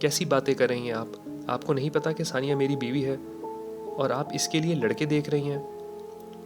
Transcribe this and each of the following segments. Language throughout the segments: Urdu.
کیسی باتیں کر رہی ہیں آپ کو نہیں پتا کہ ثانیہ میری بیوی ہے اور آپ اس کے لیے لڑکے دیکھ رہی ہیں؟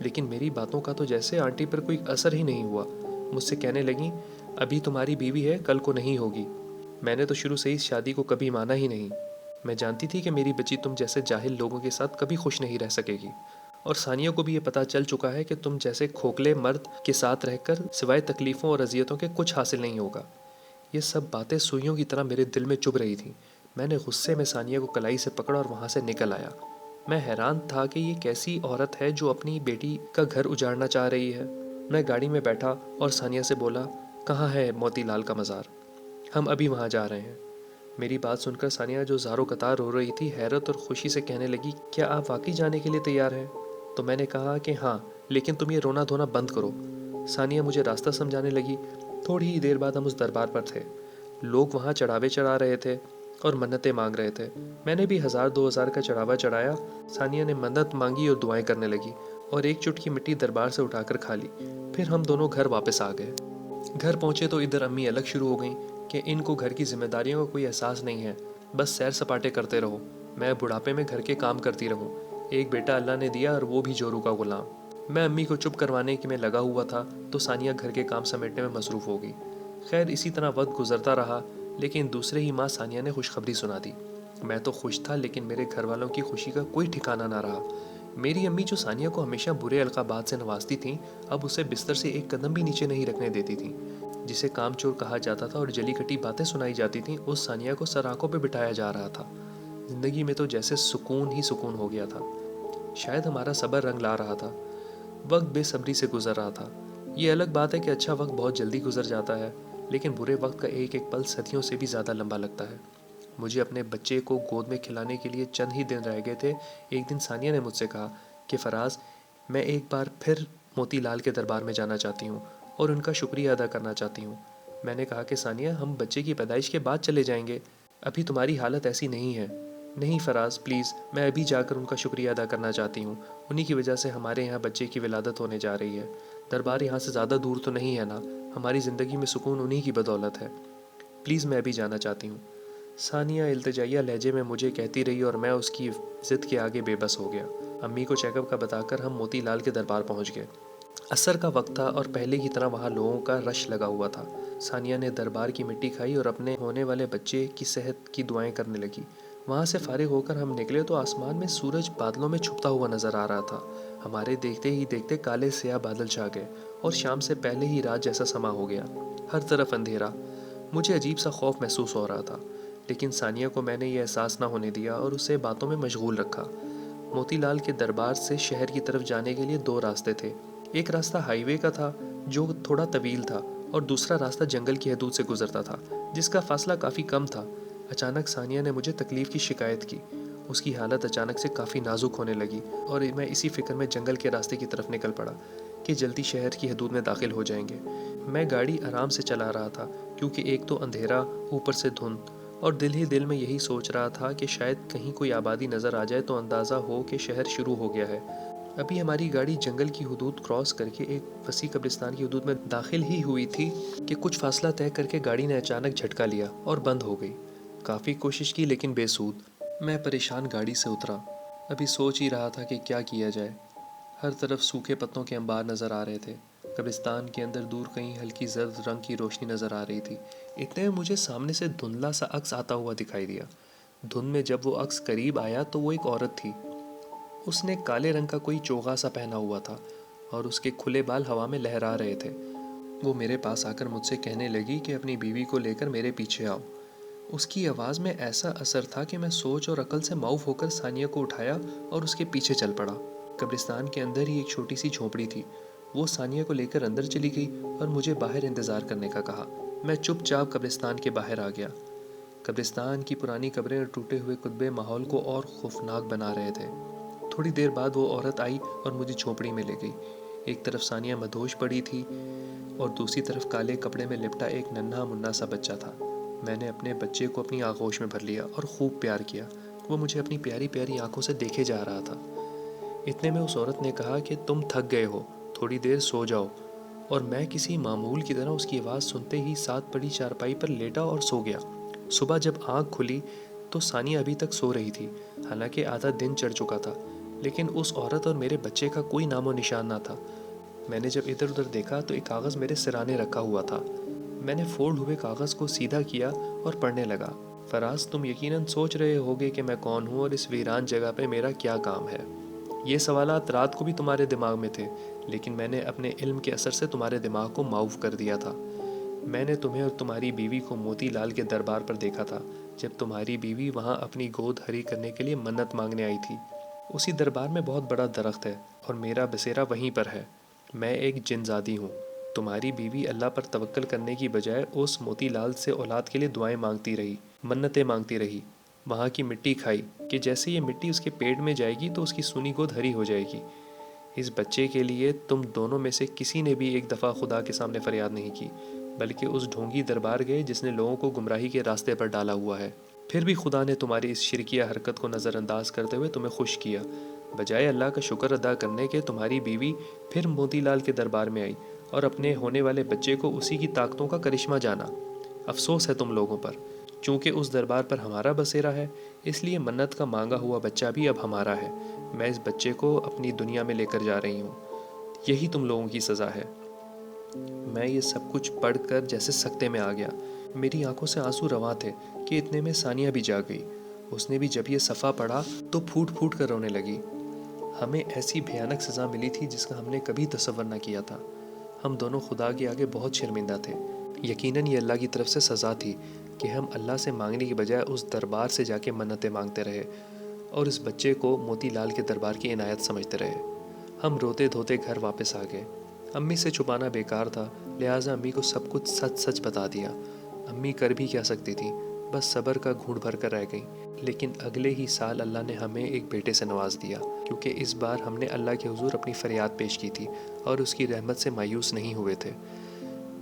لیکن میری باتوں کا تو جیسے آنٹی پر کوئی اثر ہی نہیں ہوا. مجھ سے کہنے لگیں ابھی تمہاری بیوی ہے کل کو نہیں ہوگی. میں نے تو شروع سے اس شادی کو کبھی مانا ہی نہیں. میں جانتی تھی کہ میری بچی تم جیسے جاہل لوگوں کے ساتھ کبھی خوش نہیں رہ سکے گی. اور ثانیہ کو بھی یہ پتہ چل چکا ہے کہ تم جیسے کھوکھلے مرد کے ساتھ رہ کر سوائے تکلیفوں اور اذیتوں کے کچھ حاصل نہیں ہوگا. یہ سب باتیں سوئیوں کی طرح میرے دل میں چبھ رہی تھیں. میں نے غصے میں ثانیہ کو کلائی سے پکڑا اور وہاں سے نکل آیا. میں حیران تھا کہ یہ کیسی عورت ہے جو اپنی بیٹی کا گھر اجاڑنا چاہ رہی ہے. میں گاڑی میں بیٹھا اور ثانیہ سے بولا کہاں ہے موتی لال کا مزار؟ ہم ابھی وہاں جا رہے ہیں. میری بات سن کر ثانیہ جو زار و قطار ہو رہی تھی حیرت اور خوشی سے کہنے لگی کیا آپ واقعی جانے کے لیے تیار ہیں؟ تو میں نے کہا کہ ہاں لیکن تم یہ رونا دھونا بند کرو. ثانیہ مجھے راستہ سمجھانے لگی. تھوڑی ہی دیر بعد ہم اس دربار پر تھے. لوگ وہاں چڑھاوے چڑھا رہے تھے اور منتیں مانگ رہے تھے. میں نے بھی 1000-2000 کا چڑھاوا چڑھایا. ثانیہ نے منت مانگی اور دعائیں کرنے لگی اور ایک چٹکی مٹی دربار سے اٹھا کر کھا لی. پھر ہم دونوں گھر واپس آ گئے. گھر پہنچے تو ادھر امی الگ شروع ہو گئیں کہ ان کو گھر کی ذمہ داریوں کا کوئی احساس نہیں ہے, بس سیر سپاٹے کرتے رہو, میں بڑھاپے میں گھر کے کام کرتی رہوں. ایک بیٹا اللہ نے دیا اور وہ بھی جورو کا غلام. میں امی کو چپ کروانے میں لگا ہوا تھا تو ثانیہ گھر کے کام سمیٹنے میں مصروف ہو گئی. خیر اسی طرح وقت گزرتا رہا لیکن دوسرے ہی ماہ ثانیہ نے خوشخبری سنا دی. میں تو خوش تھا لیکن میرے گھر والوں کی خوشی کا کوئی ٹھکانہ نہ رہا. میری امی جو ثانیہ کو ہمیشہ برے القابات سے نوازتی تھیں اب اسے بستر سے ایک قدم بھی نیچے نہیں رکھنے دیتی تھیں. جسے کام چور کہا جاتا تھا اور جلی کٹی باتیں سنائی جاتی تھیں اس ثانیہ کو سر آنکھوں پہ بٹھایا جا رہا تھا. زندگی میں تو جیسے سکون ہی سکون ہو گیا تھا. شاید ہمارا صبر رنگ لا رہا تھا. وقت بے صبری سے گزر رہا تھا. یہ الگ بات ہے کہ اچھا وقت بہت جلدی گزر جاتا ہے لیکن برے وقت کا ایک ایک پل صدیوں سے بھی زیادہ لمبا لگتا ہے. مجھے اپنے بچے کو گود میں کھلانے کے لیے چند ہی دن رہ گئے تھے. ایک دن ثانیہ نے مجھ سے کہا کہ فراز میں ایک بار پھر موتی لال کے دربار میں جانا چاہتی ہوں اور ان کا شکریہ ادا کرنا چاہتی ہوں. میں نے کہا کہ ثانیہ ہم بچے کی پیدائش کے بعد چلے جائیں گے, ابھی تمہاری حالت ایسی نہیں ہے. نہیں فراز پلیز, میں ابھی جا کر ان کا شکریہ ادا کرنا چاہتی ہوں. انہی کی وجہ سے ہمارے یہاں بچے کی ولادت ہونے جا رہی ہے. دربار یہاں سے زیادہ دور تو نہیں ہے نا, ہماری زندگی میں سکون انہی کی بدولت ہے. پلیز میں ابھی جانا چاہتی ہوں. ثانیہ التجائیہ لہجے میں مجھے کہتی رہی اور میں اس کی ضد کے آگے بے بس ہو گیا. امی کو چیک اپ کا بتا کر ہم موتی لال کے دربار پہنچ گئے. عصر کا وقت تھا اور پہلے کی طرح وہاں لوگوں کا رش لگا ہوا تھا. ثانیہ نے دربار کی مٹی کھائی اور اپنے ہونے والے بچے کی صحت کی دعائیں کرنے لگی. وہاں سے فارغ ہو کر ہم نکلے تو آسمان میں سورج بادلوں میں چھپتا ہوا نظر آ رہا تھا. ہمارے دیکھتے ہی دیکھتے کالے سیاہ بادل چھا گئے اور شام سے پہلے ہی رات جیسا سما ہو گیا. ہر طرف اندھیرا. مجھے عجیب سا خوف محسوس ہو رہا تھا لیکن ثانیہ کو میں نے یہ احساس نہ ہونے دیا اور اسے باتوں میں مشغول رکھا. موتی لال کے دربار سے شہر کی طرف جانے کے لیے 2 راستے تھے. ایک راستہ ہائی وے کا تھا جو تھوڑا طویل تھا اور دوسرا راستہ جنگل کی حدود سے گزرتا تھا جس کا فاصلہ کافی کم تھا. اچانک ثانیہ نے مجھے تکلیف کی شکایت کی. اس کی حالت اچانک سے کافی نازک ہونے لگی اور میں اسی فکر میں جنگل کے راستے کی طرف نکل پڑا کہ جلدی شہر کی حدود میں داخل ہو جائیں گے. میں گاڑی آرام سے چلا رہا تھا کیونکہ ایک تو اندھیرا اوپر سے دھند, اور دل ہی دل میں یہی سوچ رہا تھا کہ شاید کہیں کوئی آبادی نظر آ جائے تو اندازہ ہو کہ شہر شروع ہو گیا ہے. ابھی ہماری گاڑی جنگل کی حدود کراس کر کے ایک وسیع قبرستان کی حدود میں داخل ہی ہوئی تھی کہ کچھ فاصلہ طے کر کے گاڑی نے اچانک جھٹکا لیا اور بند ہو گئی. کافی کوشش کی لیکن بے سود. میں پریشان گاڑی سے اترا. ابھی سوچ ہی رہا تھا کہ کیا کیا جائے. ہر طرف سوکھے پتوں کے انبار نظر آ رہے تھے. قبرستان کے اندر دور کہیں ہلکی زرد رنگ کی روشنی نظر آ رہی تھی. اتنے میں مجھے سامنے سے دھندلا سا عکس آتا ہوا دکھائی دیا. دھند میں جب وہ عکس قریب آیا تو وہ ایک عورت تھی. اس نے کالے رنگ کا کوئی چوغا سا پہنا ہوا تھا اور اس کے کھلے بال ہوا میں لہرا رہے تھے. وہ میرے پاس آ کر مجھ سے کہنے لگی کہ اپنی بیوی کو لے کر میرے پیچھے آؤ. اس کی آواز میں ایسا اثر تھا کہ میں سوچ اور عقل سے معاف ہو کر ثانیہ کو اٹھایا اور اس کے پیچھے چل پڑا. قبرستان کے اندر ہی ایک چھوٹی سی جھونپڑی تھی. وہ ثانیہ کو لے کر اندر چلی گئی اور مجھے باہر انتظار کرنے کا کہا. میں چپ چاپ قبرستان کے باہر آ گیا. قبرستان کی پرانی قبریں اور ٹوٹے ہوئے کتبے ماحول کو اور خوفناک بنا رہے تھے. تھوڑی دیر بعد وہ عورت آئی اور مجھے جھونپڑی میں لے گئی. ایک طرف ثانیہ مدہوش پڑی تھی اور دوسری طرف کالے کپڑے میں لپٹا ایک ننھا منا سا بچہ تھا. میں نے اپنے بچے کو اپنی آغوش میں بھر لیا اور خوب پیار کیا. وہ مجھے اپنی پیاری پیاری آنکھوں سے دیکھے جا رہا تھا. اتنے میں اس عورت نے کہا کہ تم تھک گئے ہو, تھوڑی دیر سو جاؤ. اور میں کسی معمول کی طرح اس کی آواز سنتے ہی ساتھ پڑی چارپائی پر لیٹا اور سو گیا. صبح جب آنکھ کھلی تو ثانیہ ابھی تک سو رہی تھی، حالانکہ آدھا دن چڑھ چکا تھا، لیکن اس عورت اور میرے بچے کا کوئی نام و نشان نہ تھا۔ میں نے جب ادھر ادھر دیکھا تو ایک کاغذ میرے سرانے رکھا ہوا تھا۔ میں نے فولڈ ہوئے کاغذ کو سیدھا کیا اور پڑھنے لگا۔ فراز، تم یقیناً سوچ رہے ہوگے کہ میں کون ہوں اور اس ویران جگہ پہ میرا کیا کام ہے۔ یہ سوالات رات کو بھی تمہارے دماغ میں تھے، لیکن میں نے اپنے علم کے اثر سے تمہارے دماغ کو معاف کر دیا تھا۔ میں نے تمہیں اور تمہاری بیوی کو موتی لال کے دربار پر دیکھا تھا، جب تمہاری بیوی وہاں اپنی گود ہری کرنے کے لیے منت مانگنے آئی تھی۔ اسی دربار میں بہت بڑا درخت ہے اور میرا بسیرا وہیں پر ہے۔ میں ایک جن زادی ہوں۔ تمہاری بیوی اللہ پر توکل کرنے کی بجائے اس موتی لال سے اولاد کے لیے دعائیں مانگتی رہی، منتیں مانگتی رہی، وہاں کی مٹی کھائی کہ جیسے یہ مٹی اس کے پیٹ میں جائے گی تو اس کی سونی گود ہری ہو جائے گی۔ اس بچے کے لیے تم دونوں میں سے کسی نے بھی ایک دفعہ خدا کے سامنے فریاد نہیں کی، بلکہ اس ڈھونگی دربار گئے جس نے لوگوں کو گمراہی کے راستے پر ڈالا ہوا ہے۔ پھر بھی خدا نے تمہاری اس شرکیہ حرکت کو نظر انداز کرتے ہوئے تمہیں خوش کیا۔ بجائے اللہ کا شکر ادا کرنے کے تمہاری بیوی پھر موتی لال کے دربار میں آئی اور اپنے ہونے والے بچے کو اسی کی طاقتوں کا کرشمہ جانا۔ افسوس ہے تم لوگوں پر، چونکہ اس دربار پر ہمارا بسیرا ہے، اس لیے منت کا مانگا ہوا بچہ بھی اب ہمارا ہے۔ میں اس بچے کو اپنی دنیا میں لے کر جا رہی ہوں۔ یہی تم لوگوں کی سزا ہے۔ میں یہ سب کچھ پڑھ کر جیسے سکتے میں آ گیا۔ میری آنکھوں سے آنسو رواں تھے کہ اتنے میں ثانیہ بھی جاگ گئی۔ اس نے بھی جب یہ صفحہ پڑھا تو پھوٹ پھوٹ کر رونے لگی۔ ہمیں ایسی بھیانک سزا ملی تھی جس کا ہم نے کبھی تصور نہ کیا تھا۔ ہم دونوں خدا کے آگے بہت شرمندہ تھے۔ یقیناً یہ اللہ کی طرف سے سزا تھی کہ ہم اللہ سے مانگنے کی بجائے اس دربار سے جا کے منتیں مانگتے رہے اور اس بچے کو موتی لال کے دربار کی عنایت سمجھتے رہے۔ ہم روتے دھوتے گھر واپس آ گئے۔ امی سے چھپانا بیکار تھا، لہٰذا امی کو سب کچھ سچ سچ بتا دیا۔ امی کر بھی کیا سکتی تھیں، بس صبر کا گھونٹ بھر کر رہ گئیں۔ لیکن اگلے ہی سال اللہ نے ہمیں ایک بیٹے سے نواز دیا، کیونکہ اس بار ہم نے اللہ کے حضور اپنی فریاد پیش کی تھی اور اس کی رحمت سے مایوس نہیں ہوئے تھے۔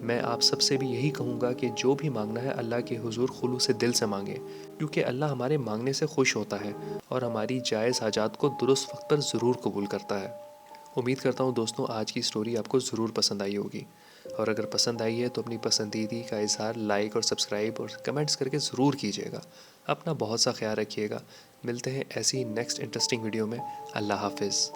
میں آپ سب سے بھی یہی کہوں گا کہ جو بھی مانگنا ہے اللہ کے حضور خلوص دل سے مانگے، کیونکہ اللہ ہمارے مانگنے سے خوش ہوتا ہے اور ہماری جائز حاجات کو درست وقت پر ضرور قبول کرتا ہے۔ امید کرتا ہوں دوستوں آج کی سٹوری آپ کو ضرور پسند آئی ہوگی، اور اگر پسند آئی ہے تو اپنی پسندیدگی کا اظہار لائک اور سبسکرائب اور کمنٹس کر کے ضرور کیجیے گا۔ اپنا بہت سا خیال رکھیے گا۔ ملتے ہیں ایسی نیکسٹ انٹرسٹنگ ویڈیو میں۔ اللہ حافظ۔